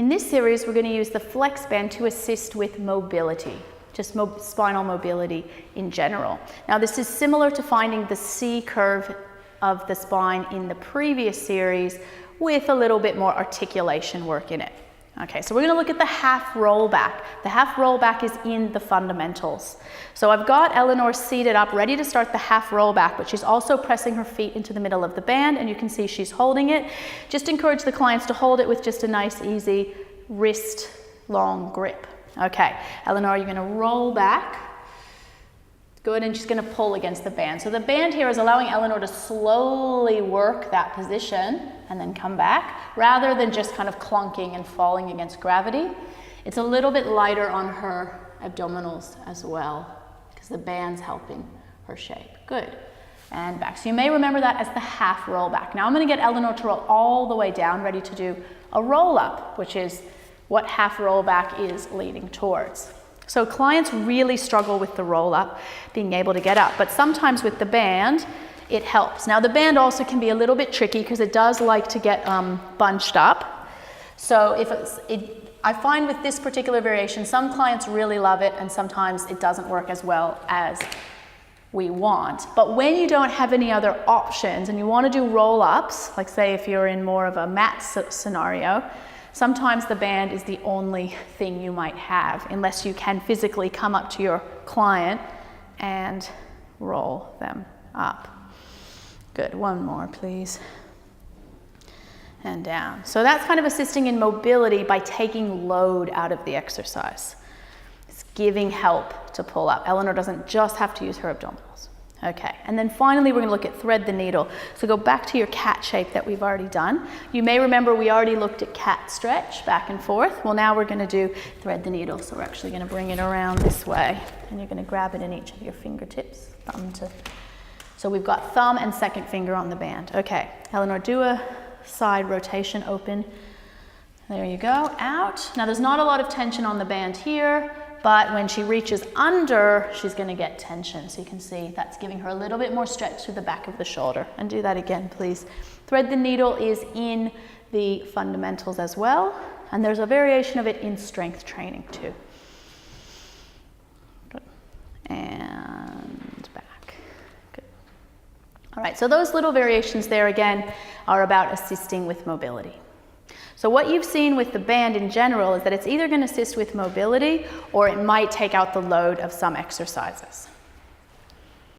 In this series, we're going to use the flex band to assist with mobility, just spinal mobility in general. Now, this is similar to finding the C curve of the spine in the previous series with a little bit more articulation work in it. Okay, so we're going to look at the half rollback. The half rollback is in the fundamentals. So I've got Eleanor seated up, ready to start the half rollback, but she's also pressing her feet into the middle of the band, and you can see she's holding it. Just encourage the clients to hold it with just a nice, easy wrist long grip. Okay, Eleanor, you're going to roll back. Good, and she's going to pull against the band. So the band here is allowing Eleanor to slowly work that position and then come back, rather than just kind of clunking and falling against gravity. It's a little bit lighter on her abdominals as well, because the band's helping her shape. Good, and back. So you may remember that as the half roll back. Now I'm going to get Eleanor to roll all the way down, ready to do a roll up, which is what half roll back is leading towards. So clients really struggle with the roll up, being able to get up, but sometimes with the band, it helps. Now the band also can be a little bit tricky because it does like to get bunched up. So I find with this particular variation, some clients really love it and sometimes it doesn't work as well as we want. But when you don't have any other options and you want to do roll ups, like say if you're in more of a mat scenario, sometimes the band is the only thing you might have, unless you can physically come up to your client and roll them up. Good, one more please. And down. So that's kind of assisting in mobility by taking load out of the exercise. It's giving help to pull up. Eleanor doesn't just have to use her abdominals. Okay, and then finally we're going to look at thread the needle. So go back to your cat shape that we've already done. You may remember we already looked at cat stretch, back and forth. Well, now we're going to do thread the needle. So we're actually going to bring it around this way, and you're going to grab it in each of your fingertips, so we've got thumb and second finger on the band. Okay, Eleanor, do a side rotation, open. There you go, out. Now there's not a lot of tension on the band here, but when she reaches under, she's going to get tension. So you can see that's giving her a little bit more stretch through the back of the shoulder. And do that again, please. Thread the needle is in the fundamentals as well. And there's a variation of it in strength training too. Good. And back. Good. All right, so those little variations there again are about assisting with mobility. So what you've seen with the band in general is that it's either going to assist with mobility or it might take out the load of some exercises.